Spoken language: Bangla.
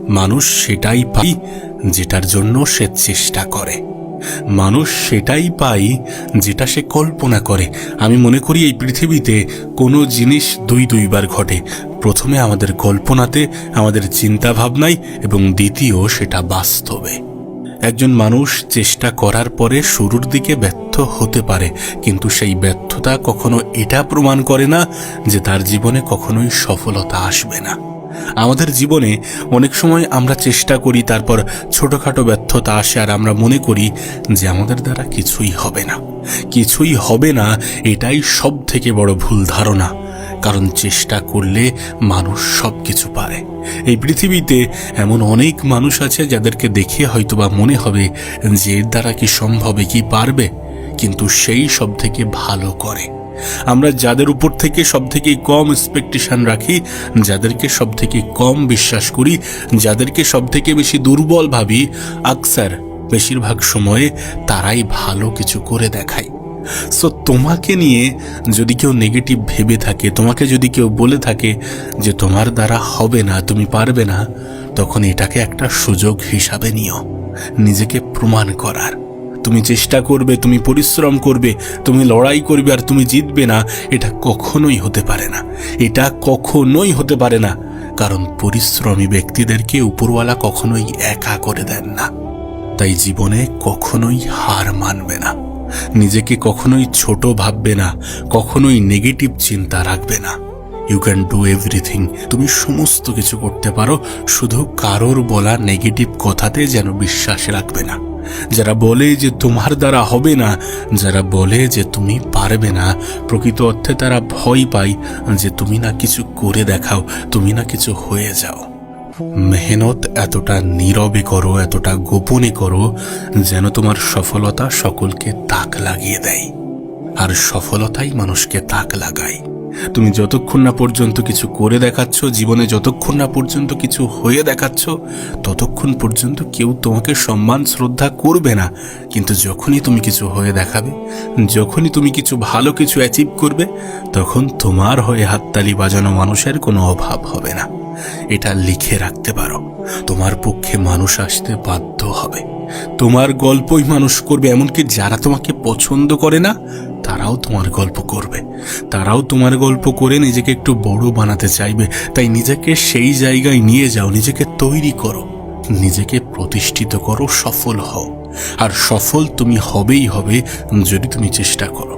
মানুষ সেটাই পায় যেটার জন্য সে চেষ্টা করে। মানুষ সেটাই পায় যেটা সে কল্পনা করে। আমি মনে করি এই পৃথিবীতে কোনো জিনিস দুইবার ঘটে। প্রথমে আমাদের কল্পনাতে, আমাদের চিন্তা ভাবনায়, এবং দ্বিতীয় সেটা বাস্তবে। একজন মানুষ চেষ্টা করার পরে শুরুর দিকে ব্যর্থ হতে পারে, কিন্তু সেই ব্যর্থতা কখনো এটা প্রমাণ করে না যে তার জীবনে কখনোই সফলতা আসবে না। আমাদের জীবনে অনেক সময় আমরা চেষ্টা করি, তারপর ছোটখাটো ব্যর্থতা আসে, আর আমরা মনে করি যে আমাদের দ্বারা কিছুই হবে না। কিছুই হবে না, এটাই সব থেকে বড় ভুল ধারণা। কারণ চেষ্টা করলে মানুষ সব কিছু পারে। এই পৃথিবীতে এমন অনেক মানুষ আছে যাদেরকে দেখে হয়তোবা মনে হবে যে এর দ্বারা কি সম্ভব, কি পারবে, কিন্তু সেই সব থেকে ভালো করে। আমরা যাদের উপর থেকে সব থেকে কম এক্সপেকটেশন রাখি, যাদেরকে সব থেকে কম বিশ্বাস করি, যাদেরকে সব থেকে বেশি দুর্বল ভাবি, আকসার বেশিরভাগ সময়ে তারাই ভালো কিছু করে দেখায়। সো তোমাকে নিয়ে যদি কেউ নেগেটিভ ভেবে থাকে, তোমাকে যদি কেউ বলে থাকে যে তোমার দ্বারা হবে না, তুমি পারবে না, তখন এটাকে একটা সুযোগ হিসাবে নিও নিজেকে প্রমাণ করার। তুমি চেষ্টা করবে, তুমি পরিশ্রম করবে, তুমি লড়াই করবে, আর তুমি জিতবে না, এটা কখনোই হতে পারে না। এটা কখনোই হতে পারে না, কারণ পরিশ্রমী ব্যক্তিদেরকে উপরওয়ালা কখনোই একা করে দেন না। তাই জীবনে কখনোই হার মানবে না, নিজেকে কখনোই ছোট ভাববে না, কখনোই নেগেটিভ চিন্তা রাখবে না। ইউ ক্যান ডু এভরিথিং, তুমি সমস্ত কিছু করতে পারো, শুধু কারোর বলা নেগেটিভ কথাতে যেন বিশ্বাস রাখবে না। যারা বলে যে তোমার দ্বারা হবে না, যারা বলে যে তুমি পারবে না, প্রকৃত অর্থে তারা ভয় পায় যে তুমি না কিছু করে দেখাও, তুমি না কিছু হয়ে যাও। মেহনত এতটা নীরবে করো, এতটা গোপনে করো, যেন তোমার সফলতা সকলকে তাক লাগিয়ে দেয়। আর সফলতাই মানুষকে তাক লাগায়। তুমি যতক্ষণ না পর্যন্ত কিছু করে দেখাচ্ছ, জীবনে যতক্ষণ না পর্যন্ত কিছু হয়ে দেখাচ্ছ, ততক্ষণ পর্যন্ত কেউ তোমাকে সম্মান শ্রদ্ধা করবে না। কিন্তু যখনই তুমি কিছু হয়ে দেখাবে, যখনই তুমি কিছু ভালো কিছু অ্যাচিভ করবে, তখন তোমার হয়ে হাততালি বাজানো মানুষের কোনো অভাব হবে না। এটা লিখে রাখতে পারো, তোমার পক্ষে মানুষ আসতে বাধ্য হবে। তোমার গল্পই মানুষ করবে, এমনকি যারা তোমাকে পছন্দ করে না তারাও তোমার গল্প করবে। তারাও তোমার গল্প করে নিজেকে একটু বড় বানাতে চাইবে। তাই নিজেকে সেই জায়গায় নিয়ে যাও, নিজেকে তৈরি করো, নিজেকে প্রতিষ্ঠিত করো, সফল হও। আর সফল তুমি হবেই হবে যদি তুমি চেষ্টা করো।